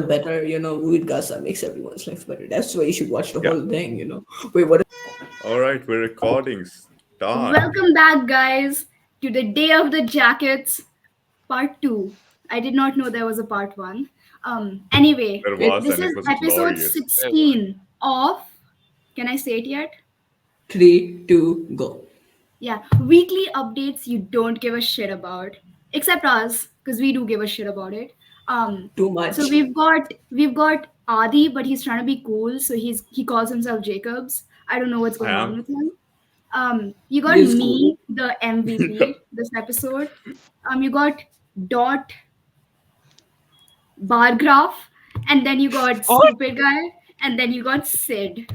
better, with Gaza makes everyone's life better. That's why you should watch the whole thing. Wait, what? All right, we're recording. Start. Welcome back, guys, to the Day of the Jackets, Part 2. I did not know there was a Part 1. Anyway, There was, this and it is was episode glorious. 16 of. Can I say it yet? 3, 2, go. Yeah, weekly updates you don't give a shit about, except us, because we do give a shit about it. Too So much. we've got Adi, but he's trying to be cool, so he calls himself Jacobs. I don't know what's I going on am. with him. You got He is cool. me, the MVP this episode. You got Dot bar graph, and then you got What? stupid guy, and then you got Sid.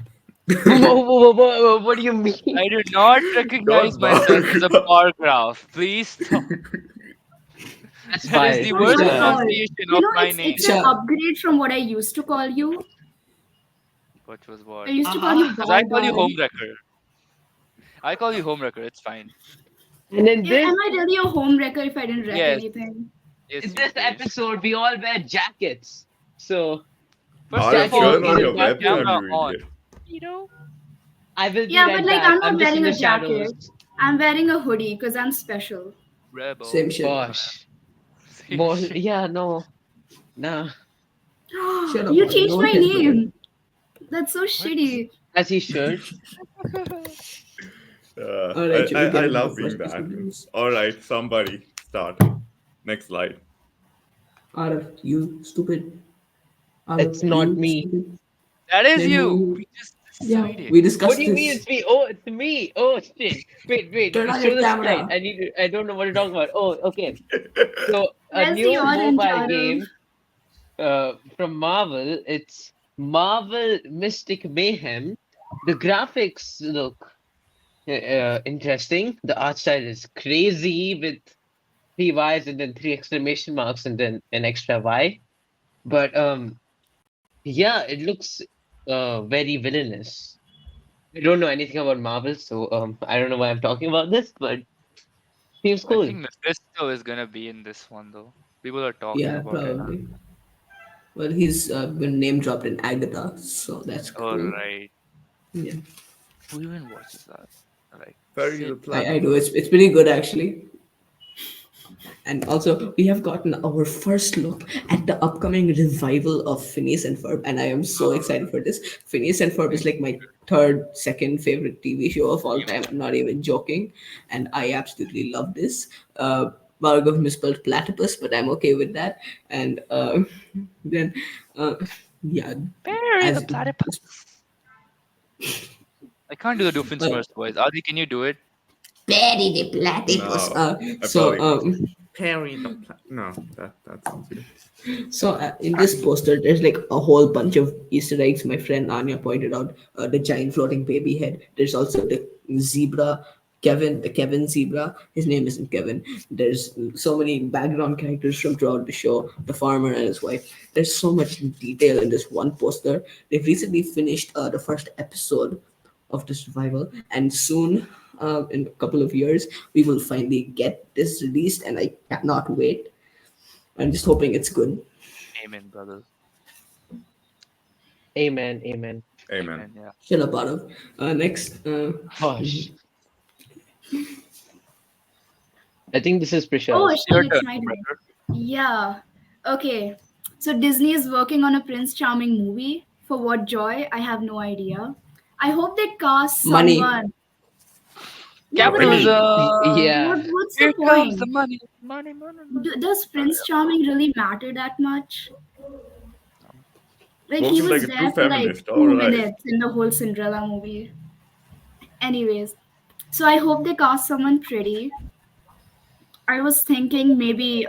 What do you mean? I do not recognize Don't myself as a bark. bar graph. Please stop. That's That is fine. the Not worst your Prisha. fault. pronunciation of my It's name. it's an upgrade from what I used to call you. What was I what? used to call you Because I bar call you guy. homewrecker. I call you homewrecker. It's fine. And in this Am I really a home wrecker if I didn't wreck Yes. anything? Yes, in you this please. episode, we all wear jackets. So First Arif, of all, turn on is your not keep the webcam, camera you on. idiot. You know? I will be Yeah, right but like back. I'm not just in wearing the a jacket. shadows. I'm wearing a hoodie because I'm special. Rebel. Same shit. Gosh. Same More, shit. yeah, no. Nah. Shut up, You Adi. changed No one my cares about name. That's so shitty. As he should. All right, should we get I into love the being first the piece of admin. news? All right, somebody start. Next slide. Arif, you stupid. It's Arif, not you me. stupid. That is Then you. who? We just Yeah, decided. we What discussed do you mean this. it's me? Oh, it's me. Oh shit. Wait. Turn on Show your the slide. camera. I don't know what to talk about. Oh, okay. So a Where's the new orange, mobile Arav? game from Marvel. It's Marvel Mystic Mayhem. The graphics look interesting. The art style is crazy with three Y's and then three exclamation marks and then an extra Y. But yeah, it looks very villainous. I don't know anything about Marvel, so I don't know why I'm talking about this, but seems I cool. think Mephisto is gonna be in this one though. People are talking Yeah, about it. probably. Well, he's been name dropped in Agatha, so that's cool. Alright. Yeah, Who even watches that? Like Very sit- the I do. platypus. It's pretty good actually. And also, we have gotten our first look at the upcoming revival of Phineas and Ferb, and I am so excited for this. Phineas and Ferb is like my second favorite TV show of all time. I'm not even joking, and I absolutely love this. Bhargav misspelled platypus, but I'm okay with that. And then, uh, yeah, Barry the as platypus. I can't do the Doofenshmirtz voice. Adi, can you do it? Perry the platypus. No, I So probably Perry the no, that sounds good. So in this poster, there's like a whole bunch of Easter eggs. My friend Anya pointed out the giant floating baby head. There's also the zebra, Kevin, the Kevin zebra. His name isn't Kevin. There's so many background characters from throughout the show. The farmer and his wife. There's so much detail in this one poster. They've recently finished the first episode of this revival, and soon, in a couple of years, we will finally get this released, and I cannot wait. I'm just hoping it's good. Amen, brothers. Amen. Amen. Amen, yeah. Shut up, Arav. Next. Gosh. I think this is Oh Prisha's. Your shit, turn, it's my turn. homewrecker. Yeah. Okay. So Disney is working on a Prince Charming movie. For what joy? I have no idea. I hope they cast Money. someone. Yeah, but like, Capitalism. Yeah. what's the Here comes point? the money. Money. Does Prince Charming really matter that much? Like he Spoken was like a there true for like feminist. 2 All right. minutes in the whole Cinderella movie. Anyways, so I hope they cast someone pretty. I was thinking maybe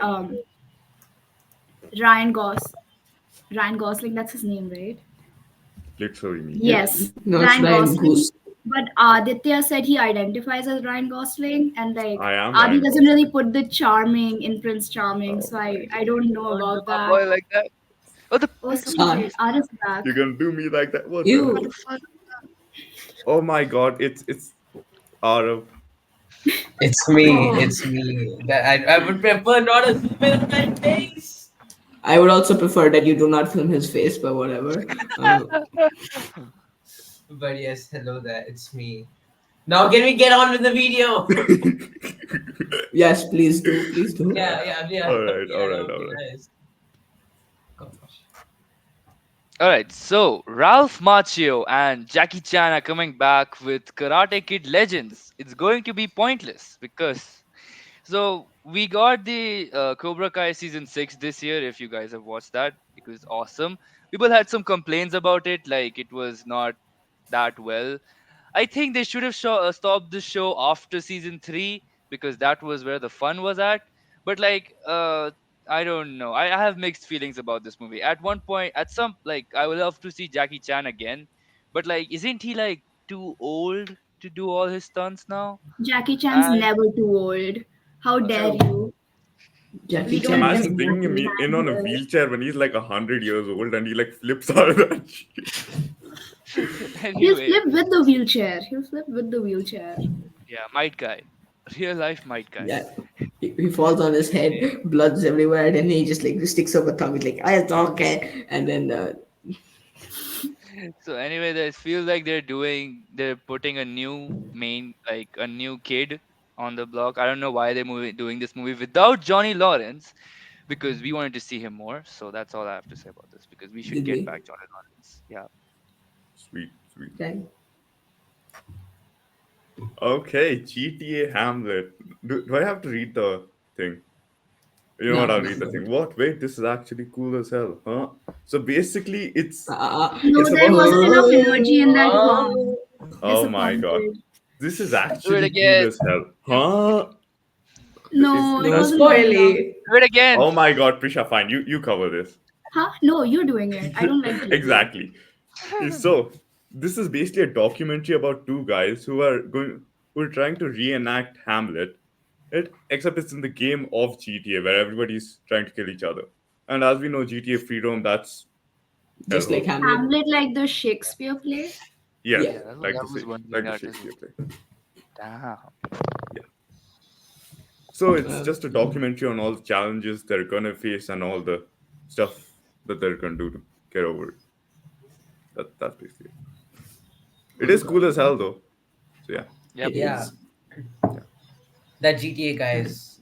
Ryan Gos. Ryan Gosling, that's his name, right? Literally me. Yes, No, it's Ryan Ryan Gosling. Goose. But Aditya said he identifies as Ryan Gosling, and like I am Adi Ryan doesn't really put the charming in Prince Charming, Oh so my I don't know about My that. boy like that. Oh, the Oh, butterfly. stupid. Ada's back. You're gonna do me like that? What the You. hell? Oh my god, it's Arav. It's me. It's me. I would prefer not a super face. I would also prefer that you do not film his face, but whatever. But yes, hello there, it's me. Now can we get on with the video? Yes, please do, please do. Yeah, All right, yeah, all that right, would all be right. nice. Gosh. All right, so Ralph Macchio and Jackie Chan are coming back with Karate Kid Legends. It's going to be pointless because so we got the Cobra Kai season 6 this year. If you guys have watched that, it was awesome. People had some complaints about it, like it was not that well. I think they should have stopped the show after season 3 because that was where the fun was at. But like, I don't know. I have mixed feelings about this movie. At one point, at some like, I would love to see Jackie Chan again, but like, isn't he like too old to do all his stunts now? Jackie Chan's And never too old. How dare So you? Jackie We Chan don't is miss Imagine in. bringing him Jackie in Chan on a here. wheelchair when he's like 100 years old and he like flips out of that shit. He'll anyway, flip with the wheelchair. He'll flip with the wheelchair. yeah, might guy, real life might guy. Yeah. He falls on his head, blood's everywhere, and then he just like sticks up a tongue. He's like, "I okay," and then So anyway, they feel like they're putting a new main, like a new kid on the block. I don't know why doing this movie without Johnny Lawrence because we wanted to see him more. So that's all I have to say about this because we should did get we? back Johnny Lawrence. Yeah. Sweet, sweet. Okay. Okay, GTA Hamlet. Do I have to read the thing? You know what? No, I'll no, read the no. thing. What? Wait, this is actually cool as hell, huh? So basically, No, it's there about wasn't this. enough emoji in that huh. Oh my god, Disappointed. this is Do it actually cool again. as hell, huh? No, it no wasn't good enough. spoily. Do it again. Oh my god, Prisha, fine. You cover this. Huh? No, you're doing it. I don't like GTA. Exactly. So this is basically a documentary about two guys who are trying to reenact Hamlet. Except it's in the game of GTA where everybody's trying to kill each other. And as we know, GTA Freedom, that's Just like hellhole. Hamlet. Hamlet like the Shakespeare play? Yes, Yeah. Yeah, like I was wondering like the that as well. Shakespeare play. Damn. Yeah. So it's Uh, just a documentary on all the challenges they're gonna face and all the stuff that they're gonna do to get over it. That's basically it. It is cool as hell though. So yeah. Yep. it Yeah, is. Yeah. that GTA guy is,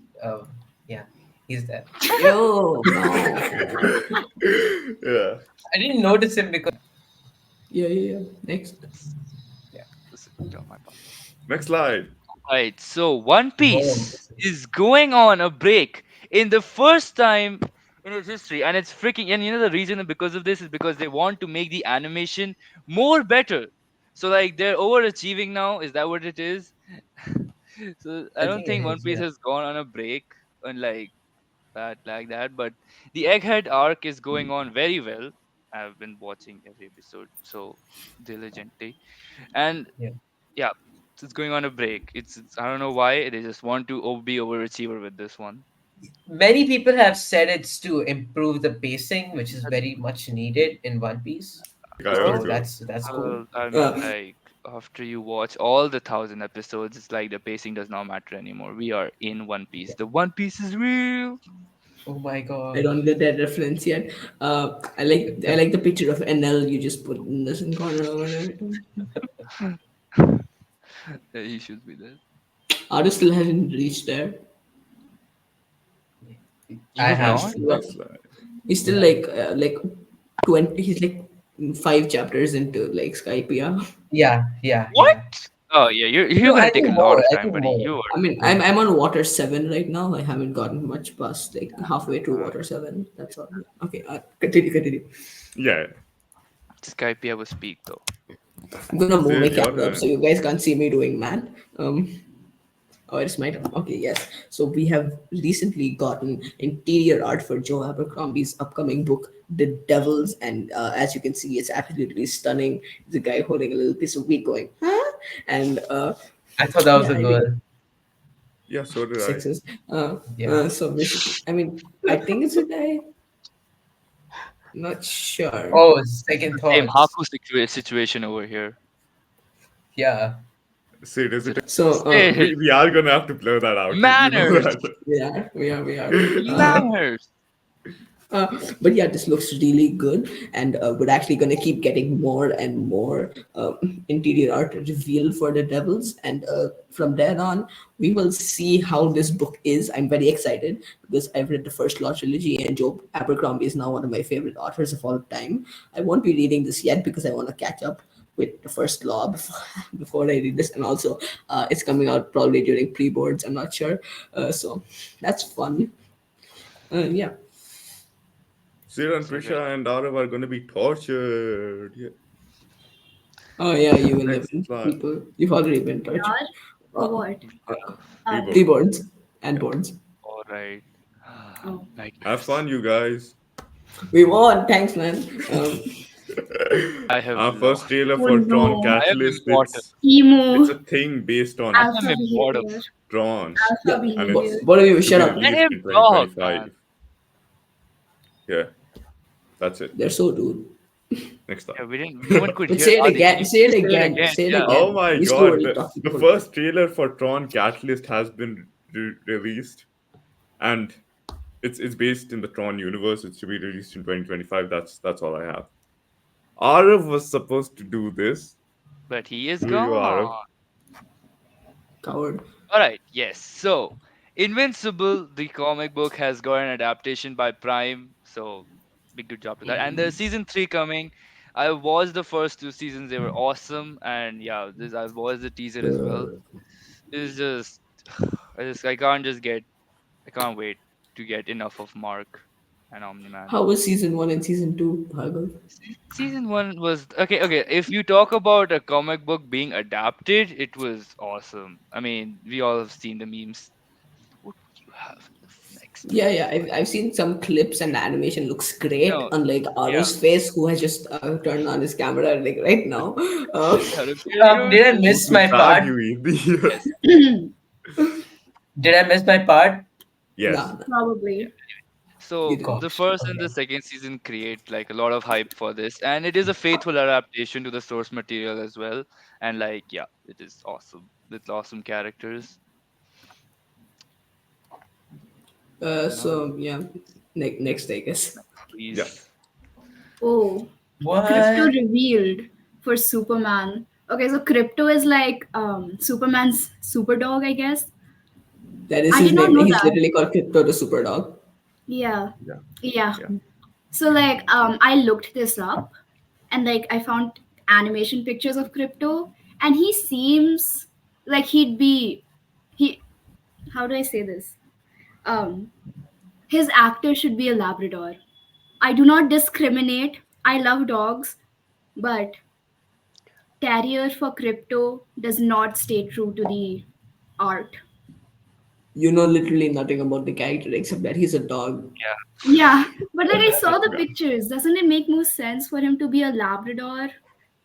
yeah, he's there. Yo, no. Yeah. I didn't notice him because Yeah. Next. yeah, This is on my part. Next slide. Right. So One no, Piece is going on a break in the first time in its history, and it's freaking. And you know the reason because of this is because they want to make the animation more better. So like they're overachieving now. Is that what it is? So I I don't think it think One is. Piece Yeah, has gone on a break and like that. But the Egghead arc is going on very well. I've been watching every episode so diligently, and yeah. yeah, it's going on a break. It's I don't know why they just want to be overachiever with this one. Many people have said it's to improve the pacing, which is That's very much needed in One Piece. Like I heard So too. that's cool. I mean, Uh, like after you watch all the 1,000 episodes, it's like the pacing does not matter anymore. We are in One Piece. The One Piece is real. Oh my I god. don't get that reference yet. I like the picture of NL you just put in this in corner over there. Yeah, he should be there. Artist still hasn't reached there. You I have have. He's not. still, Next slide. he's still Yeah. like 20. He's like 5 chapters into like Skype. Yeah. What? Yeah. Oh yeah, you're No, gonna I take think a lot more. of I time, think buddy. more. You are. I mean, Yeah. I'm on Water 7 right now. I haven't gotten much past like halfway through Uh, Water 7. That's all. Okay. Continue. Yeah. Skype will speak though. I'm gonna move my Sid, your camera up so turn. you guys can't see me doing math. Oh, it's my turn. Okay, yes. So we have recently gotten interior art for Joe Abercrombie's upcoming book, The Devils, and as you can see, it's absolutely stunning. The guy holding a little piece of weed, going, huh? And I thought that was yeah, a I think girl. Yeah, so did I. sixes. Yeah. So basically, I mean, I think it's a guy. Not sure. Oh, second Same thoughts. Haku situation over here. Yeah. Sid, is Is it? it So Sid, We are gonna have to blur that out. You know manners? that. we are. Yeah. Manners. But yeah, this looks really good, and we're actually gonna keep getting more and more interior art revealed for the Devils, and from then on, we will see how this book is. I'm very excited because I've read the first Law trilogy, and Joe Abercrombie is now one of my favorite authors of all time. I won't be reading this yet because I want to catch up with the first Law before, before I read this, and also it's coming out probably during pre-boards. I'm not sure, so that's fun. Yeah. Zira and So great. Prisha and Arav are going to be tortured. Yeah, Oh yeah, you will live next in plan. people. You've already been We touched. are? For Uh, what? uh, Oh, Pre-board. Keyboards and Yeah. boards. All right. oh. Have Nightmares. fun, you guys. We won. Thanks, man. I have Our first lost. trailer Oh for Tron no. I am Catalyst. immortal. It's Emo. a thing based I on am Alpha immortal. behavior. Tron, Yeah, Alpha and behavior. it's both of you, to shut be up. Let released him in talk, 2025. man. Yeah, that's it. They're so rude. Next up. Yeah, we didn't. No one could But hear say it Adi. Can again. you Say please it say it again. again? Say it Yeah. Oh again. my He's too god, early the, talking the the whole time. first trailer for Tron Catalyst has been released, and it's based in the Tron universe. It's to be released in 2025. That's all I have. Arav was supposed to do this. But he is Screw you, gone. Arav. Coward. All right. Yes. So, Invincible, the comic book, has got an adaptation by Prime. So, big good job to that. And there's season 3 coming. I watched the first 2 seasons. They were awesome. And yeah, this I watched the teaser as well. It's just, I can't just get, I can't wait to get enough of Mark and Omni Man. How was season one and season two, Bhargav? Season 1 was okay. Okay, if you talk about a comic book being adapted, it was awesome. I mean, we all have seen the memes. What do you have in the next Yeah, one? yeah. I've seen some clips and the animation looks great. No, Unlike yeah. Aru's face, who has just turned on his camera like right now. Yeah, look at yours. Did I Who, miss who my tagged part? you in the Yes. Did I miss my part? Yes. Nah, nah, Probably. you So didn't. the Gosh. first and the Okay. second season create like a lot of hype for this, and it is a faithful adaptation to the source material as well. And like, yeah, it is awesome with awesome characters. All So yeah, next I guess. Yeah. please. Oh, Crypto What? revealed for Superman. Okay, so Crypto is like Superman's super dog, I guess. That is I his did not name. know He's that. literally called Crypto the Superdog. Yeah, Yeah. yeah. Yeah. So like I looked this up and like I found animation pictures of Crypto and he seems like he how do I say this? Um his actor should be a Labrador. I do not discriminate. I love dogs, but Terrier for Crypto does not stay true to the art. You know literally nothing about the character except that he's a dog. Yeah, but like I saw the Yeah. pictures. Doesn't it make more sense for him to be a Labrador?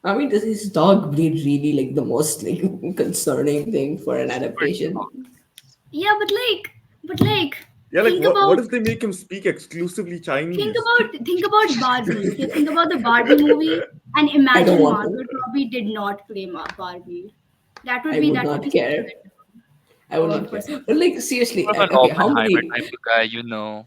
I mean, does his dog breed really like the most like concerning thing for an Super adaptation? Yeah, but like, Yeah, like think what about if they make him speak exclusively Chinese? think about Barbie. Okay, think about the Barbie movie and I don't imagine want Margot to. Robbie did not play Barbie. I would That would not be such a care. I would not for care. But like seriously, more of an okay, how Oppenheimer many? type of guy, you know.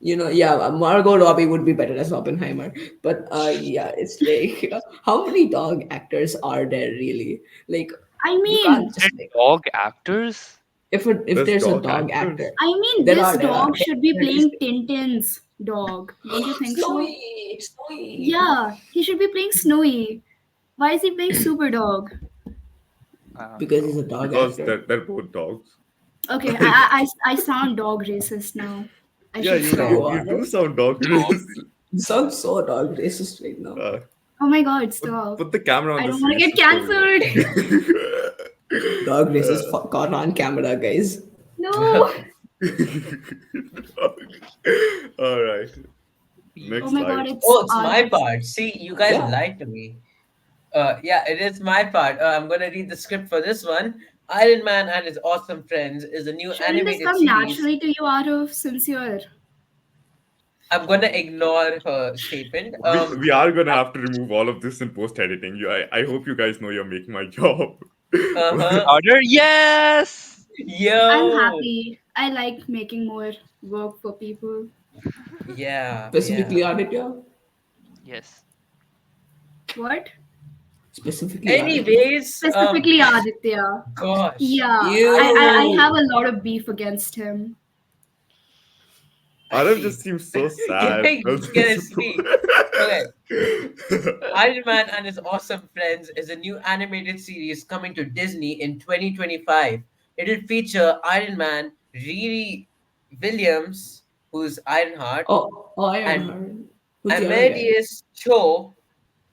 Yeah, Margot Robbie would be better as Oppenheimer. But yeah, it's like how many dog actors are there really? Like I you mean, can't They're just like dog actors. if There's there's a dog dog actor, actors. there this are there are dog should be definitely playing Tintin's dog. Don't you think so? Snowy, Snowy. Yeah, he should be playing Snowy. Why is he playing Super Dog? I don't Because know. he's a dog Because actor. they're both dogs. Okay, Like, I sound dog racist now. I yeah, should you Yeah, stop. you you are. you do sound dog Dog. racist. You sound so dog racist right now. Uh, Oh my god, put stop. put the camera on I don't this want to get racist over cancelled. there. Dog racist caught on camera, guys. No. All right. Oh Next my god, slide. it's Oh, it's my Aru's. part. See, you guys Yeah. lied to me. Yeah, it is my part. I'm gonna read the script for this one. Iron Man and his awesome friends is a new Shouldn't this animated come series. naturally to you, Aru, since you're... I'm gonna ignore her statement. We are gonna have to remove all of this in post editing. I hope you guys know you're making my job. Uh-huh. Order, yes. I'm Yo. happy. I like making more work for people. Yeah, Specifically, yeah. Aditya. Yes. What? Specifically, Aditya. Anyways, Specifically Aditya. gosh, Yeah, I have You. a lot of beef against him. I Arav see. just seems so Can sad. I get a speak? Okay. Iron Man and His Awesome Friends is a new animated series coming to Disney in 2025. It'll feature Iron Man, Riri Williams, who's Ironheart, Oh, and Ironheart. Who's the other guy? Amadeus Cho,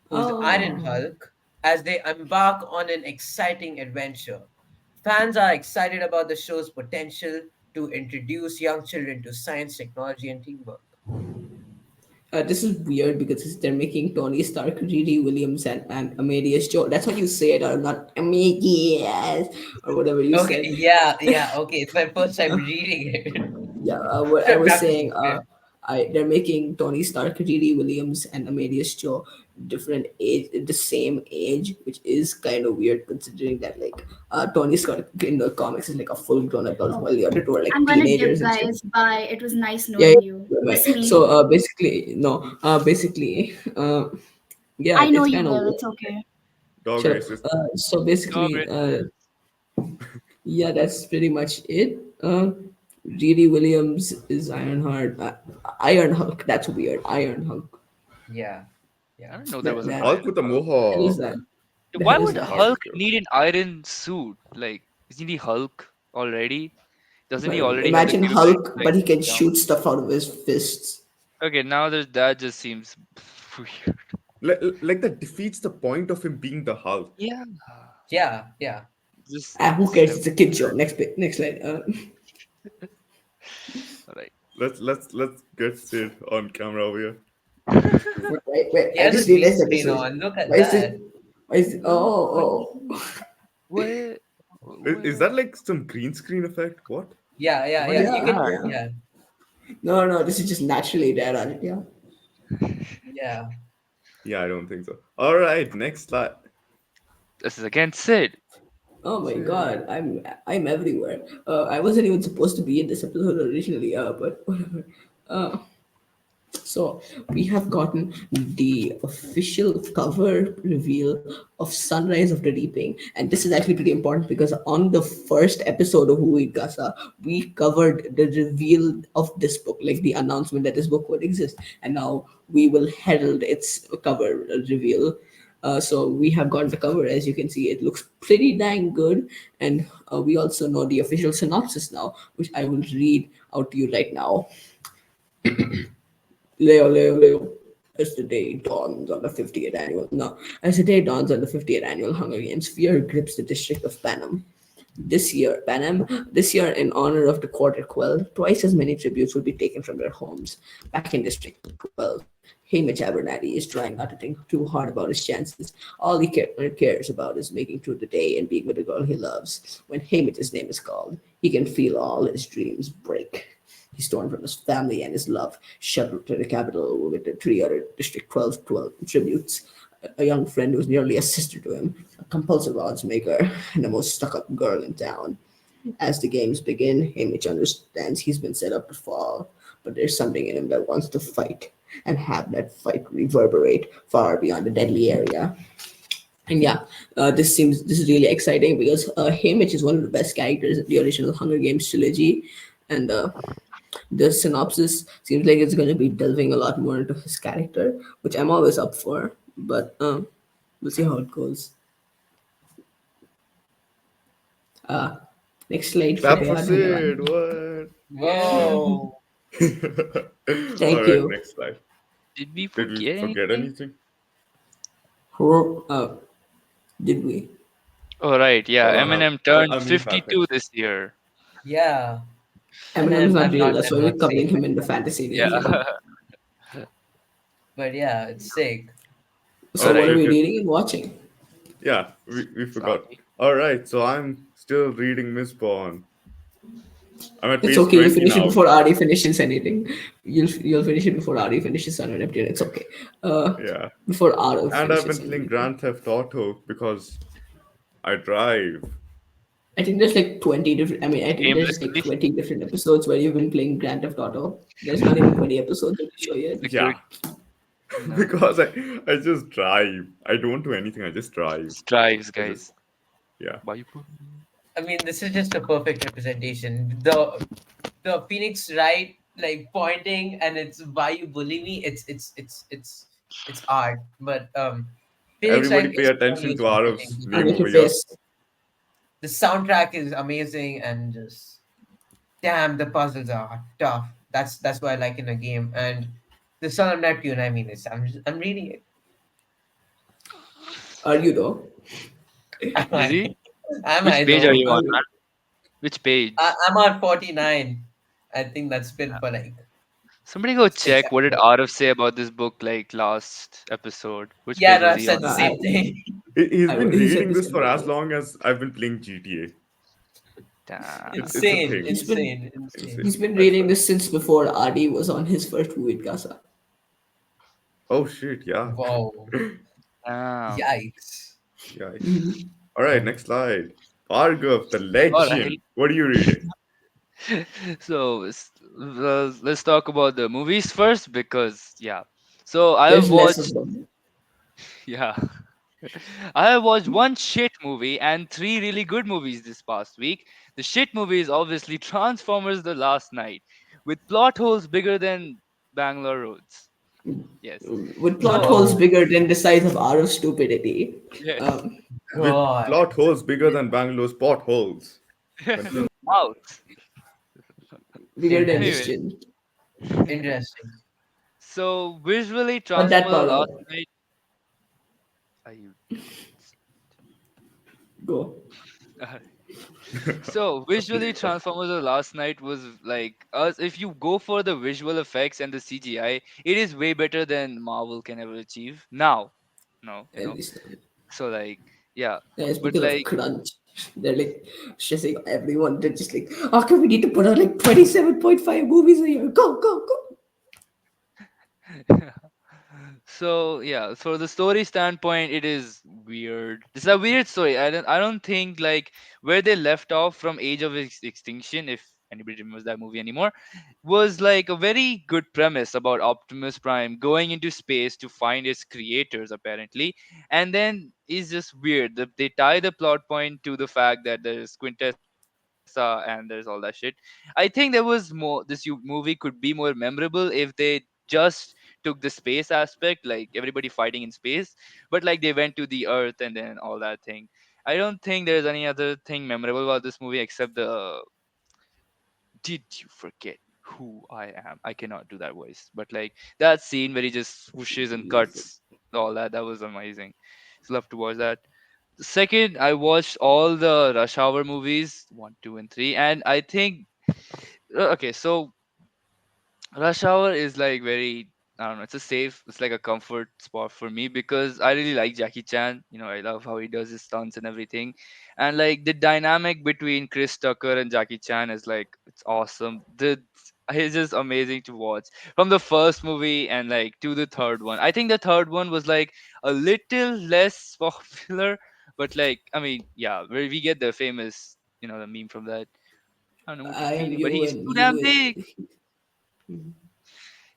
who's Iron Oh. Hulk, as they embark on an exciting adventure. Fans are excited about the show's potential to introduce young children to science, technology, and teamwork. This is weird because they're making Tony Stark, Riri Williams, and Amadeus Cho. That's how you say it, or not Amadeus, or whatever you Okay, said. yeah, yeah, okay. It's my first time reading it. Yeah, what I was Back to saying, okay. they're making Tony Stark, Riri Williams, and Amadeus Cho different age, the same age, which is kind of weird considering that like Tony Stark in the comics is like a full grown adult, while the other two are I'm like gonna dip, teenagers and shit. guys. Bye. It was nice Yeah, knowing you. yeah, Miss right. me. So basically, no, basically, yeah, I know it's you kind of will. weird. It's okay. Dog Shut up. racist. So Dog basically, races. yeah, that's pretty much it. Riri Williams is Ironheart. Iron Hulk. That's weird. Iron Hulk. Yeah, yeah. I don't know there That was an that Hulk Iron with a Hulk. hell is mohawk. that? The Why hell is would that? Hulk Hardcore. need an iron suit? Like, isn't he Hulk already? Doesn't he But already have the imagine kryptonite Hulk, like but he can down? shoot stuff out of his fists. Okay, now that just seems weird. Like that defeats the point of him being the Hulk. Yeah. Yeah, yeah. Who Just cares? It's a kid show. Next slide. alright. Let's get Sid on camera over here. Wait. He I has a just green realized that this screen is. on. Look at Why is this? that. Why is? Oh. Where Is where that like some green screen effect? What? Yeah, yeah, what yeah. is You Yeah, can, that? yeah. yeah, No. This is just naturally there, Aditya. yeah. Yeah, I don't think so. All right, next slide. This is again Sid. Oh my Sid. god, I'm everywhere. I wasn't even supposed to be in this episode originally, but whatever. Uh, so we have gotten the official cover reveal of Sunrise of the Reaping, and this is actually pretty important because on the first episode of Hui Gasa, we covered the reveal of this book, like the announcement that this book would exist, and now we will herald its cover reveal. So we have got the cover. As you can see, it looks pretty dang good, and we also know the official synopsis now, which I will read out to you right now. Leo. As the day dawns on the 50th annual no, as the day dawns on the 50th annual Hunger Games, fear grips the district of Panem. This year, in honor of the Quarter Quell, twice as many tributes will be taken from their homes. Back in District 12, Hamish Abernathy is trying not to think too hard about his chances. All he cares about is making through the day and being with the girl he loves. When Hamish's name is called, he can feel all his dreams break. He's torn from his family and his love, shuttled to the capital with the three other District 12 tributes. A young friend who's nearly a sister to him, a compulsive odds maker, and the most stuck up girl in town. As the games begin, Hamish understands he's been set up to fall, but there's something in him that wants to fight and have that fight reverberate far beyond the deadly area. And yeah, this is really exciting because Hamish is one of the best characters in the original Hunger Games trilogy, and the synopsis seems like it's going to be delving a lot more into his character, which I'm always up for. But we'll see how it goes. Next slide for Clap the for धन्यवाद. Sid. What? Whoa. All Thank right, you. next slide. Did we Did we forget forget anything? anything? Did we? Oh right, yeah. Eminem turned I'll mute that thing. 52 this year. Yeah. And Eminem is then not I'm real. not That's why I'm we're not covering saying him in it. the fantasy Yeah. version. But yeah, it's sick. So what Alright. are Okay, we okay. reading and watching? Yeah, we forgot. Sorry. All right, so I'm still reading Miss Bond. I'm at It's page okay. You'll 20 finish it now. before Ari finishes anything. You'll finish it before Ari finishes Sun and Neptune. It's okay. Yeah. Before Ari And I've been finishes playing anything. Grand Theft Auto because I drive. I think there's like 20 different. I mean, I think there's like Aimlessly, 20 different episodes where you've been playing Grand Theft Auto. There's not even 20 episodes of the show yet. like Yeah, you're no because I just drive. I don't do anything. I just drive. strives, I just guys. yeah. Why you put I mean, this is just a perfect representation. The Phoenix Wright like pointing and it's why you bully me. It's art. But Phoenix Everybody Wright pay is purely attention to exaggerating. Arav's And name make your over here. face. The soundtrack is amazing and just damn, the puzzles are tough. That's what I like in a game. And the Son of Neptune, I mean, I'm reading it. Are you though? Am is I? he? Am Which I page are though? you Are on, you? man? Which page? I'm on 49. I think that's been for like Somebody go six check what did episodes. Arav say about this book like last episode. Which Yeah, page was Raf he said on? the I, same thing. He's been he said reading the this same for thing. as long as I've been playing GTA. Damn. It's a Insane, thing. He's been insane, insane. he's Insane. been I reading swear. this since before Adi was on his first movie Casa. Oh shit! Yeah. Wow. Damn. Yikes. Yikes. Mhm. All right, next slide. Bhargav, the All right. legend. What are you reading? So let's talk about the movies first because yeah. So I have There's less of watched them. yeah. I have watched one shit movie and three really good movies this past week. The shit movie is obviously Transformers The Last Night, with plot holes bigger than Bangalore roads. Yes. With plot So holes Whoa. bigger than the size of our stupidity. yes. Um, With God. plot holes bigger than Bangalore's potholes. Continue. Out. bigger than Anyway, Interesting. distance. Interesting. so visually Not that Transformers The far Last off. Night. Are you? Go. So visually, Transformers: The Last Night was like us. If you go for the visual effects and the CGI, it is way better than Marvel can ever achieve. Now, no, At least So like, yeah, it's but because of like, crunch. They're like stressing everyone. They're just like, okay, we need to put out like 27.5 movies a year. Go, go, go. so yeah, for the story standpoint, it is weird. It's a weird story. I don't think like where they left off from Age of Extinction, if anybody remembers that movie anymore, was like a very good premise about Optimus Prime going into space to find his creators apparently, and then it's just weird. They tie the plot point to the fact that there's Quintessa and there's all that shit. I think there was more. Movie could be more memorable if they just took the space aspect, like everybody fighting in space, but like they went to the Earth and then all that thing. I don't think there's any other thing memorable about this movie except the did you forget who I am? I cannot do that voice, but like that scene where he just swooshes and cuts all that, that was amazing. So love to watch that. Second, I watched all the Rush Hour movies, one, two, and three, and I think okay, so Rush Hour is like very, I don't know, it's a safe, it's like a comfort spot for me because I really like Jackie Chan. I love how he does his stunts and everything. And like the dynamic between Chris Tucker and Jackie Chan is like, it's awesome. It's just amazing to watch from the first movie and like to the third one. I think the third one was like a little less popular, but like, I mean, yeah, where we get the famous, the meme from that. I don't know what you I am feeling, but you he's and too damn you. big.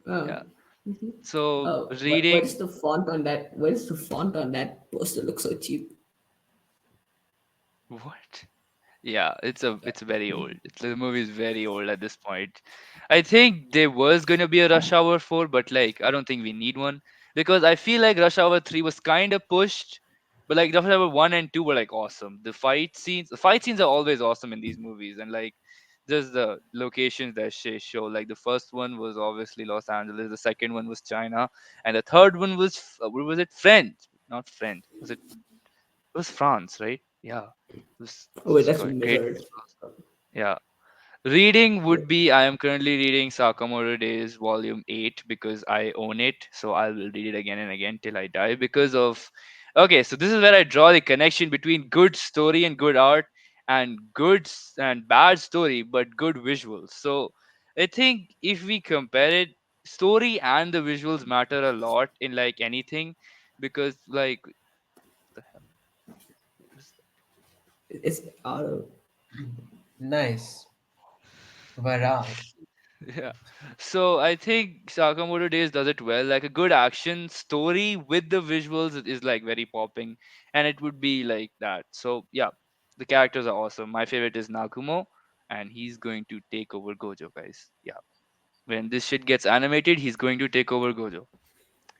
Uh, Yeah. So what reading is the font on that? What is the font on that poster? Looks so cheap. what? Yeah, it's very old. The movie is very old at this point. I think there was gonna be a Rush Hour 4, but like I don't think we need one because I feel like Rush Hour 3 was kind of pushed, but like Rush Hour 1 and 2 were like awesome. The fight scenes are always awesome in these movies, and like just the locations that they show. Like the first one was obviously Los Angeles, the second one was China, and the third one was what was it? Friend, not friend. It was France, right? Yeah. Oh wait, It was that's great. mirrored. Yeah. Reading would be I am currently reading Sakamoto Days Volume 8 because I own it. So I will read it again and again till I die because of. Okay, so this is where I draw the connection between good story and good art and and bad story but good visuals. So I think if we compare it, story and the visuals matter a lot in like anything because like what the hell? It's Aro. Nice. Wow. Yeah. So I think Sakamoto Days does it well. Like a good action story with the visuals is like very popping, and it would be like that. So yeah, the characters are awesome. My favorite is Nagumo, and he's going to take over Gojo, guys. Yeah. When this shit gets animated, he's going to take over Gojo.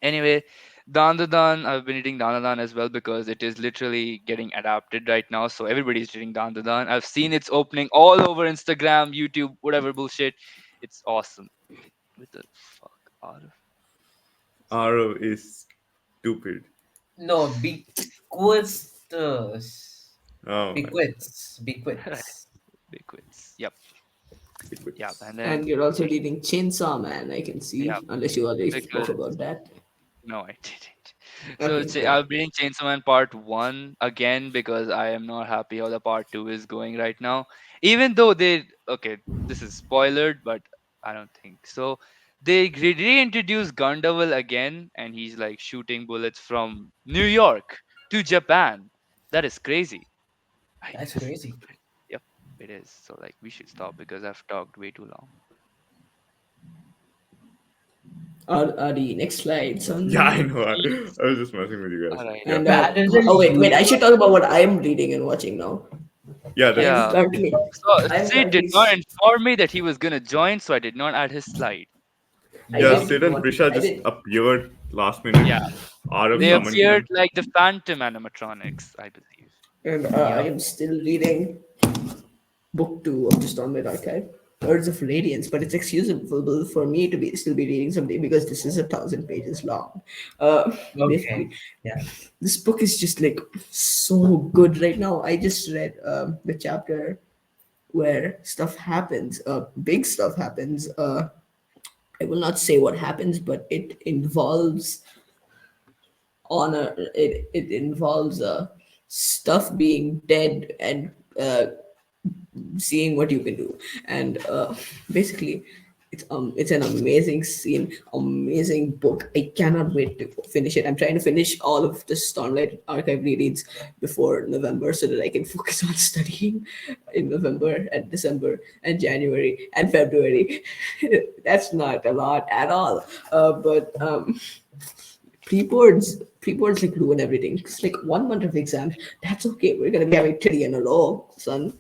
Anyway, Dandadan, I've been eating Dandadan as well because it is literally getting adapted right now. So everybody's eating Dandadan. I've seen its opening all over Instagram, YouTube, whatever bullshit. It's awesome. With the fuck out of Aro is stupid. No, bequests. Oh my god. Bequests. Bequests. big quits. Yep, yep. Liquids. And then And you're also reading Chainsaw Man, I can yeah, see, unless you already spoke because about that. no, I didn't. So Okay, yeah. I'll bring Chainsaw Man Part One again because I am not happy how the Part Two is going right now. Even though they okay, this is spoilered, but I don't think so. They reintroduce Gundawal again, and he's like shooting bullets from New York to Japan. That is crazy. I That's guess. crazy. Yep, it is. So like we should stop because I've talked way too long. Adi, next slide, Yeah, I son. know. Please. I was just messing with you guys. All right. Yeah. And That isn't oh wait, I should usual. talk about what I'm reading and watching now. Yeah, I'm that's Yeah. currently, So I'm Sid did currently, not inform me that he was gonna join, so I did not add his slide. I yeah. Yeah. did Sid and what Prisha I just did, appeared last minute. Yeah. Arab They summoned appeared them. like the phantom animatronics, I believe. and I Yeah. am still reading book two of the Stormlight Archive, Birds of Radiance, but it's excusable for me to be still be reading something because this is 1,000 pages long. Okay. Basically, Yeah. this book is just like so good right now. I just read the chapter where stuff happens, big stuff happens. I will not say what happens, but it involves honor. It involves stuff being dead and seeing what you can do, and basically it's an amazing scene, amazing book. I cannot wait to finish it. I'm trying to finish all of the Stormlight Archive rereads before November so that I can focus on studying in November and December and January and February. That's not a lot at all, but pre-boards like ruin everything. It's like 1 month of exams. That's okay, we're gonna be having 3 in a row, son.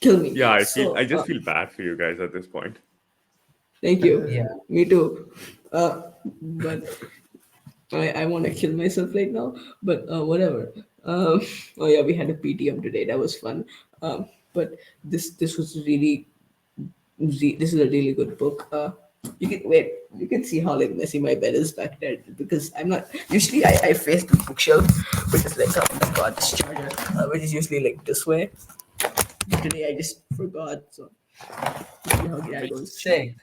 Kill me. Yeah, I So, just feel bad for you guys at this point. thank you. Yeah. Me too. But I want to kill myself right now. But whatever. Oh yeah, we had a PTM today. That was fun. But this was really this is a really good book. You can wait. You can see how like messy my bed is back there because I'm not usually I face the bookshelf, which is like oh my god this charger, which is usually like this way. Today I just forgot. So you see how that goes. Sick.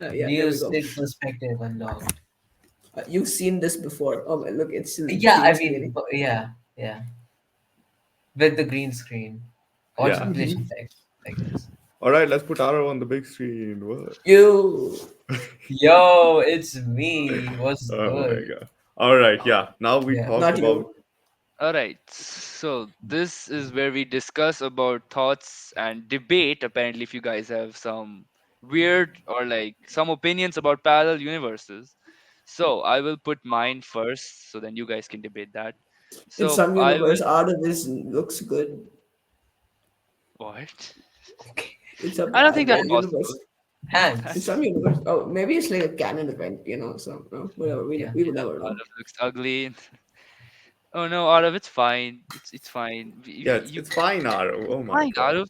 Yeah, there New we go. sick perspective unlocked. You've seen this before. Oh man, look, it's still Yeah, green I mean, screening. yeah, yeah. With the green screen. Watch the Yeah. glitch effect like this. All right, let's put Aro on the big screen. What? You. Yo, it's me. What's Oh my good? god. All right, yeah. Now we Yeah. talk Not about you. All right. So this is where we discuss about thoughts and debate. Apparently, if you guys have some weird or like some opinions about parallel universes. So I will put mine first, so then you guys can debate that. In So some I will universe, out of this looks good. what? It's a I don't think the that's universe. possible. In Hands. some universe, oh, maybe it's like a canon event, you know. So whatever, Yeah. we would never Out know. of looks ugly. Oh no, Arav, it's fine. It's fine. yeah, You it's fine, Aro. Oh my fine, god. Arav.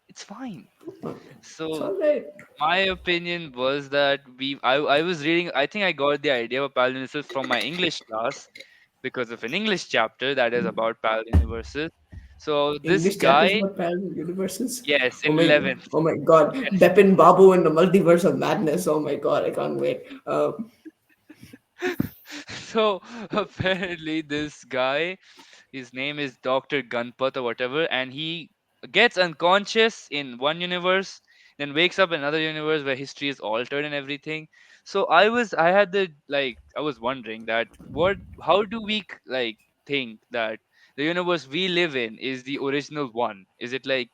It's fine. It's So all right. my opinion was that I was reading. I think I got the idea of parallel universes from my English class because of an English chapter that is about parallel universes. So this English chapters guy, about parallel universes. yes, in 11th. Oh my god, Yes. Bepin Babu and the multiverse of madness. Oh my god, I can't wait. So apparently this guy, his name is Dr. Gunpat or whatever, and he gets unconscious in one universe, then wakes up in another universe where history is altered and everything. So I had the like I was wondering that how do we like think that the universe we live in is the original one? Is it like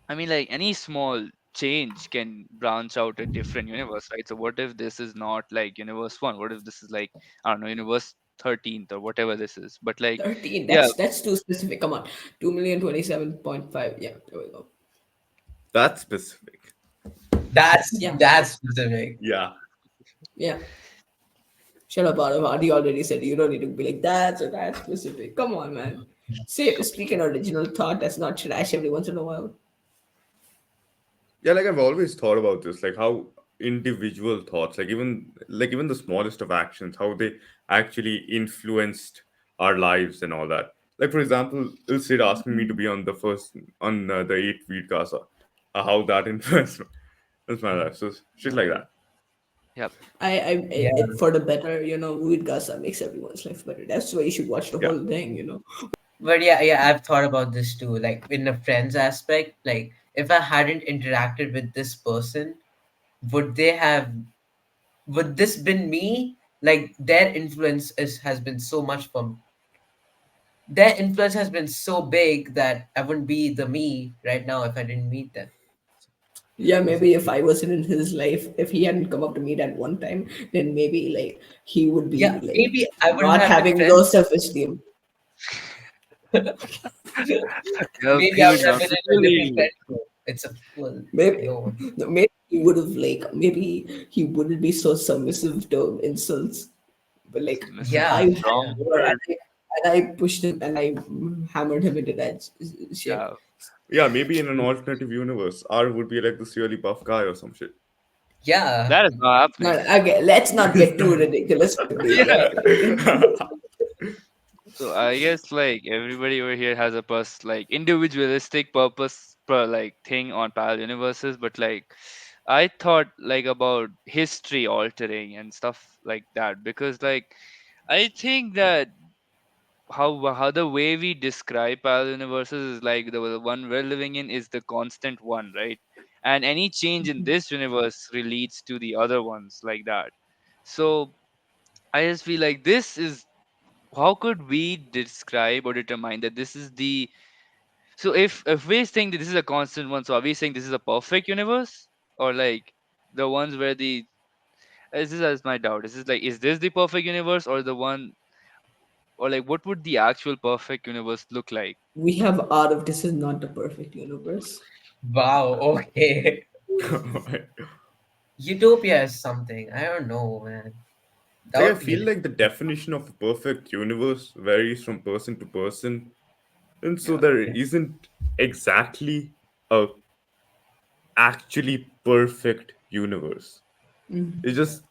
I mean, like any small change can branch out a different universe, right? So what if this is not like universe one? What if this is like, I don't know, universe 13th or whatever this is? But like, 13. yeah, That's too specific. Come on. 2,027,500. Yeah, there we go. That's specific. Yeah. That's specific. Yeah. Yeah. Shut up, Arav. Adi already said you don't need to be like that's or that specific. Come on, man. Say speak an original thought. That's not trash every once in a while. Yeah, like I've always thought about this, like how individual thoughts, like even the smallest of actions, how they actually influenced our lives and all that. Like for example, Ilsid asking me to be on the eighth weed casa, how that influenced my life. So shit like that. yeah, Yeah. For the better, weed gasa makes everyone's life better. That's why you should watch the Yeah. whole thing. But yeah, I've thought about this too. Like in a friends aspect, like if I hadn't interacted with this person, would they have would this been me? Like has been so much for their influence has been so big that I wouldn't be the me right now if I didn't meet them. Yeah, Is maybe it? if I wasn't in his life, if he hadn't come up to me that one time, then maybe like he would Yeah, be like maybe I wouldn't not have been having low friends. self-esteem. yeah, Maybe I would feeling have not been in a different really friend group. It's a full Maybe, no. no, maybe he would have like maybe he wouldn't be so submissive to insults, but like submissive is Yeah, a I had yeah. strong power word. and I pushed him and I hammered him into that shit. Yeah, Yeah, maybe in an alternative universe, R would be like this really buff guy or some shit. Yeah. that is not No, happening. okay, let's not get too ridiculous with the Yeah. like. So I guess like everybody over here has a like individualistic purpose per like thing on parallel universes, but like I thought like about history altering and stuff like that because like I think that how the way we describe parallel universes is like the one we're living in is the constant one, right? And any change in this universe relates to the other ones like that. So I just feel like this is how could we describe or determine that this is the so if we think that this is a constant one, so are we saying this is a perfect universe or like the ones where the this is my doubt. This is like is this the perfect universe or the one or like what would the actual perfect universe look like? We have art of this is not the perfect universe. Wow. Okay. Utopia is something. I don't know, man. That Like I would be feel like the definition of a perfect universe varies from person to person, and so Yeah. there isn't exactly a actually perfect universe. It's just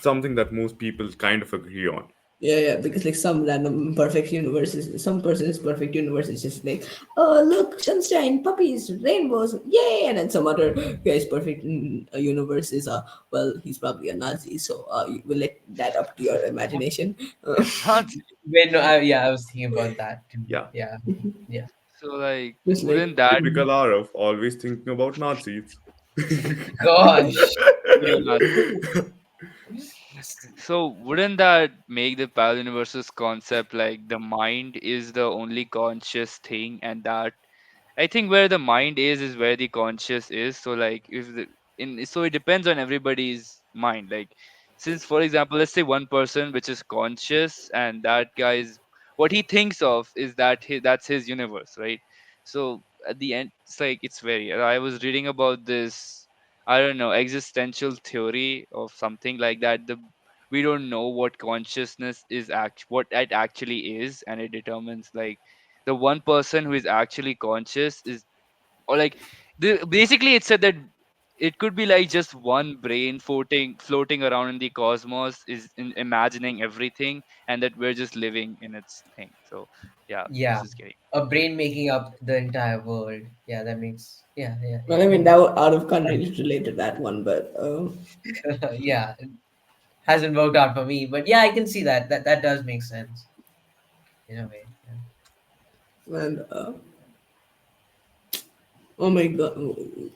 something that most people kind of agree on. Yeah, yeah, because like some random perfect universe is some person's perfect universe is just like, oh look, sunshine, puppies, rainbows, yay! And then some other guy's perfect universe is well, he's probably a Nazi, so we'll let that up to your imagination. Not Wait, no, yeah, I was thinking about that too. Yeah, Yeah. Yeah. so like Just like wouldn't that typical Arav, always thinking about Nazis. Gosh. be not so wouldn't that make the parallel universes concept like the mind is the only conscious thing and that I think where the mind is where the conscious is. So like if the in so it depends on everybody's mind. Like since for example, let's say one person which is conscious and that guy is what he thinks of is that that's his universe, right? So at the end, it's like it's very. I was reading about this. I don't know existential theory of something like that. The we don't know what consciousness is what it actually is, and it determines like the one person who is actually conscious is or like basically it said that it could be like just one brain floating around in the cosmos is imagining everything and that we're just living in its thing. So yeah, this Yeah. is getting A brain making up the entire world. Yeah, that makes yeah, yeah, well, I mean, that out of can't really relate to that one, but yeah. Yeah. It hasn't worked out for me. But yeah, I can see that. That does make sense in a way. Yeah. and oh my god,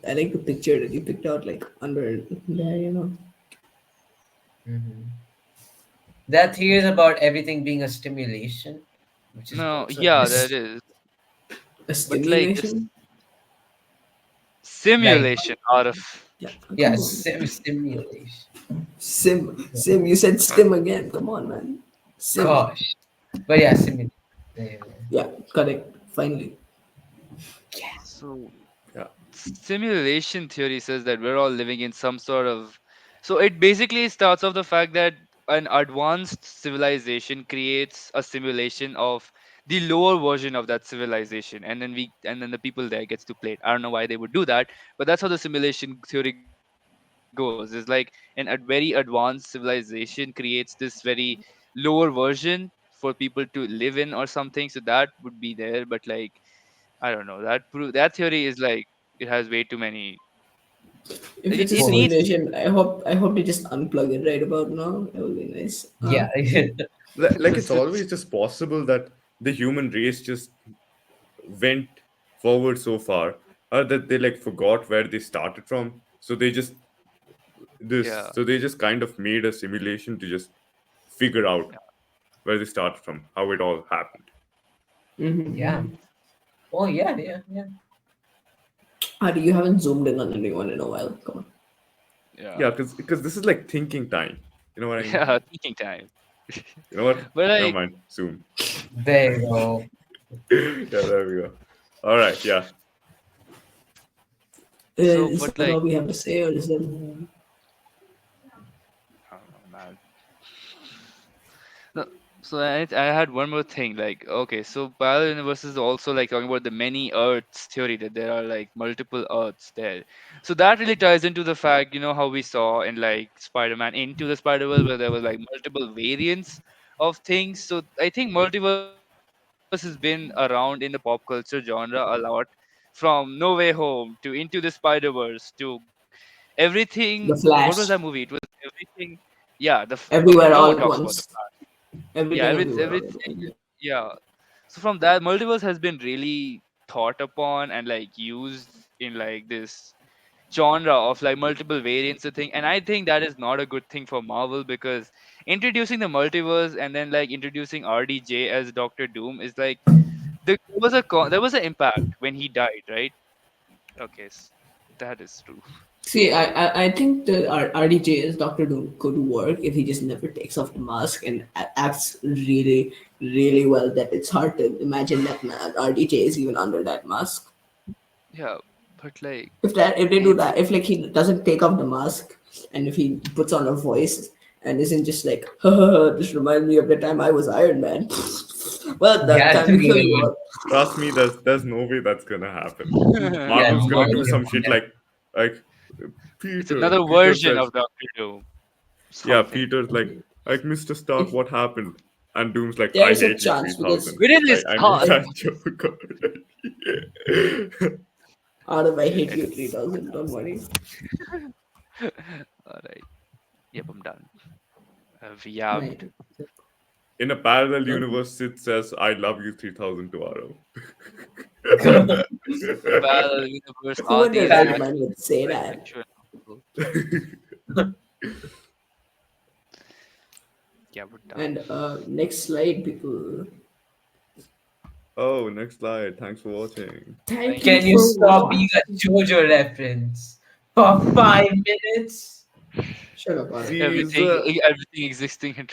I like the picture that you picked out, like under there. Hmm. There are theories about everything being a stimulation. which is No, also yeah, S- that is. a But like it's stimulation? like, simulation out of. Yeah, yeah, come on. simulation. Sim. You said stim again. Come on, man. Sim. Gosh, but yeah, simulation. There you go. Yeah, correct. Finally. So Yeah. simulation theory says that we're all living in some sort of. So it basically starts off the fact that an advanced civilization creates a simulation of the lower version of that civilization, and then the people there gets to play it. I don't know why they would do that, but that's how the simulation theory goes. It's like very advanced civilization creates this very lower version for people to live in or something. So that would be there, but like I don't know. That theory is like it has way too many. If It it's a needs. simulation, I hope they just unplug it right about now. That would be nice. Yeah, Like it's always just possible that the human race just went forward so far, that they like forgot where they started from. So they just kind of made a simulation to just figure out where they started from, how it all happened. yeah. Oh yeah, yeah, yeah. Adi, you haven't zoomed in on anyone in a while. Come on. Yeah, Yeah. because this is like thinking time. You know what I mean? Yeah, thinking time. You know what? But Never like, mind. Zoom. There you go. Yeah, there we go. All right. Yeah. so, Is but that all like, we have to say, or is there? I don't know, man. No, so I had one more thing. Like, okay, so parallel universe is also like talking about the many Earths theory, that there are like multiple Earths there. So that really ties into the fact, how we saw in like Spider-Man Into the Spider-Verse, where there was like multiple variants of things. So I think multiverse has been around in the pop culture genre a lot, from No Way Home to Into the Spider-Verse to everything. The What was that Flash. movie? It was everything. Yeah, okay, Everywhere no all one at talks about the once. Flash. Yeah, Everything everywhere all at everything. once. Yeah. So from that, multiverse has been really thought upon and like used in like this genre of like multiple variants of thing, and I think that is not a good thing for Marvel, because introducing the multiverse and then like introducing RDJ as Doctor Doom is like there was an impact when he died, right? Okay, that is true. See, I think the RDJ as Doctor Doom could work if he just never takes off the mask and acts really, really well. That it's hard to imagine that man RDJ is even under that mask. Yeah, but like If they do it's that, if like he doesn't take off the mask and if he puts on a voice and isn't just like, this reminds me of the time I was Iron Man. Well, that Yeah, time to kill you dude. all. Trust me, there's no way that's gonna happen. Yeah, Marvel's no gonna Marvel. do way some about shit that. like It's another Peter version says, of Doctor Doom. yeah, Something. Peter's like Mr. Stark, It, what happened? And Doom's like, I there's a hate you chance because 3000. We didn't I know start. that joke already. out of I hate It you is. 3000, don't worry. All right. Yep, I'm done. I've yapped. Right. In a parallel Okay. universe, Sid says, I love you 3000 to Aro. Parallel universe, Who in Adi their is right Parallel. mind would say that? bisexual. Yeah, we're done. And next slide, people. Oh, next slide. Thanks for watching. Thank Thank you Can you. you for stop being watching. a JoJo reference for 5 minutes? Shut up, Ara. See, Everything existing in.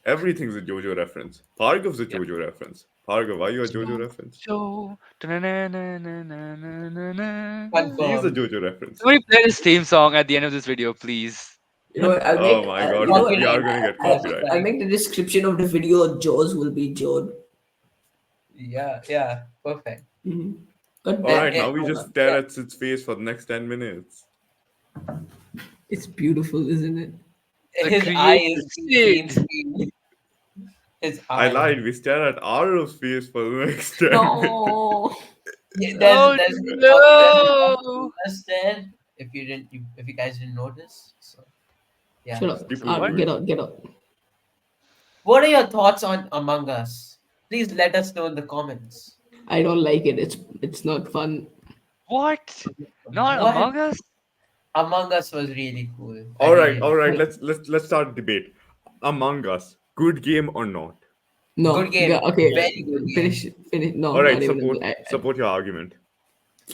everything's a JoJo reference. Bhargav's a Yeah. JoJo reference. Bhargav, are you a JoJo So, reference? so, ta-na-na-na-na-na-na-na. He's a Confirmed. JoJo reference. Somebody play this theme song at the end of this video, please. You know what? I'll Oh make. my god, You know we what? are Copyright. gonna get copyright. I'll Hashtag. make the description of the video. Joe's will be Joe. Yeah, yeah, perfect. God damn. Alright, And, now we just stare at Sid's face for the next 10 minutes. It's beautiful, isn't it? The his eye creator is green Sid. screen. His I eye. lied, we stare at Aro's face for the next 10 minutes. No. Yeah, Oh there's no! us there. If you guys didn't notice, so yeah. Shut up. So People what? do Get it. out. Get out. What are your thoughts on Among Us? Please let us know in the comments. I don't like it. It's not fun. What? Not What? Among Us? Among Us was really cool. I Alright, really alright, let's start the debate. Among Us, good game or not? No. Good game. Okay. Very good game. Finish. No, All right, not even. support your argument.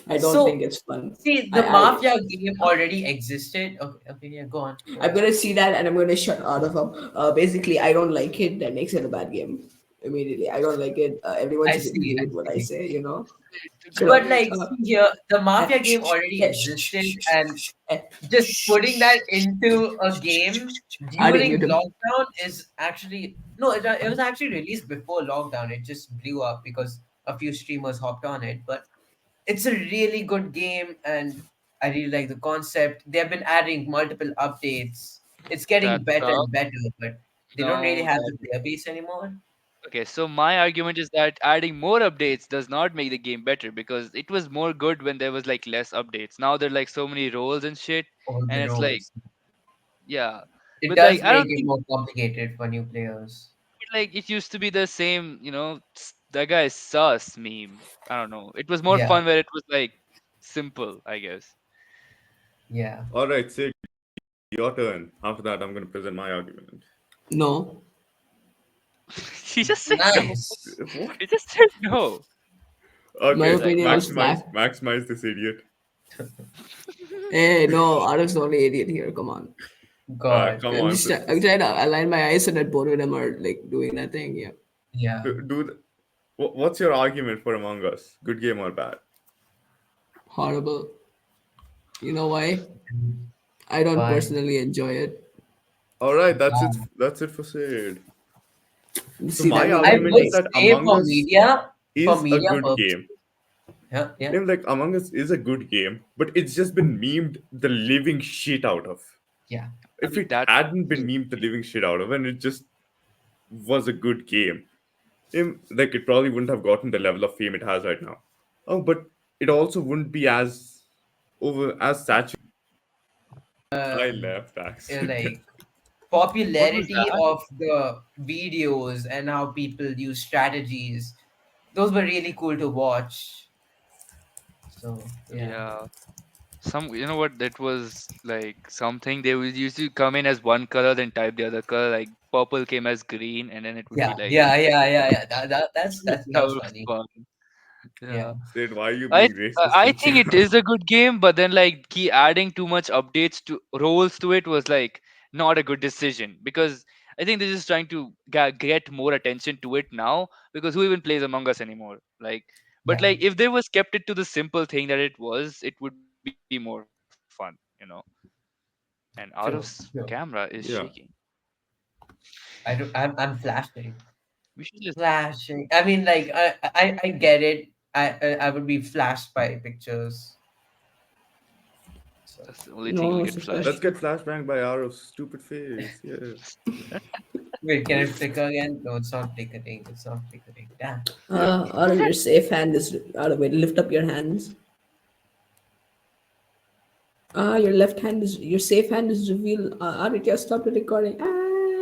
I don't So, think it's fun. see, the I Mafia game already existed. Okay, okay, yeah, go on. Go I'm on. gonna see that and I'm gonna shut out of up. Basically, I don't like it. That makes it a bad game. Immediately, I don't like it. Everyone I should see, agree I with what I see. say. To Shut go up. But with like, see here, the Mafia Shh, game shh, already shh, shh, existed, shh, shh, and shh, eh, just shh, putting shh, that into a game Adding you during to lockdown is actually no, it was actually released before lockdown. It just blew up because a few streamers hopped on it. But it's a really good game, and I really like the concept. They've been adding multiple updates. It's getting that better stuff. and better, but they don't really No, have that the player base anymore. okay. So my argument is that adding more updates does not make the game better because it was more good when there was like less updates. Now there are like so many roles and shit, All and the it's like roles. yeah. It But like does I make don't it think more complicated for new players. like it used to be the same. That guy is sus meme. I don't know. It was more Yeah, fun where it was like simple, I guess. yeah. All right, Sid, your turn. After that, I'm going to present my argument. no. He just said no. Nice. What? He just said no. My Okay, Like opinion was flat. maximize this idiot. Hey, no, Arif's the only idiot here. Come on. God. Come I'm on, just I'm trying to align my eyes so that both of them are like doing that thing. Yeah. Yeah. do what's your argument for Among Us? Good game or bad? Horrible. You know why? I don't Why? personally enjoy it. All right, that's it. Wow. That's it for Sid. So See, that my means I argument would is that say Among Us for is a media good purposes. game. Yeah, yeah, Like Among Us is a good game, but it's just been memed the living shit out of. yeah. I If mean it that hadn't been memed the living shit out of, and it just was a good game, like it probably wouldn't have gotten the level of fame it has right now. Oh, but it also wouldn't be as saturated. I left accident. Like what was popularity that? of the videos and how people use strategies. Those were really cool to watch. So yeah, Yeah. Some you know what that was like something they would used to come in as one color, then type the other color, like purple came as green, and then it would be yeah, like yeah, yeah, yeah, yeah. That that was was funny. fun. Yeah, Yeah. Sid, why are you I being racist I in think here? it is a good game, but then like key adding too much updates to roles to it was like not a good decision because I think they're just trying to get more attention to it now because who even plays Among Us anymore? Like, but yeah. like if they was kept it to the simple thing that it would be more fun, And Arif's True, camera is true. shaking. Yeah. I'm flashing, We should just flashing. I mean, like I get it. I would be flashed by pictures. So that's the only thing No, you'll it's get a Let's flash. flashed. get flashbang by Aro's stupid face. Yeah. wait, can it flicker again? No, it's not flickering. It's not flickering. Damn. Yeah. Out of your safe hand is out of it. Lift up your hands. Your left hand is your safe hand is revealed. Aditya, stop the recording.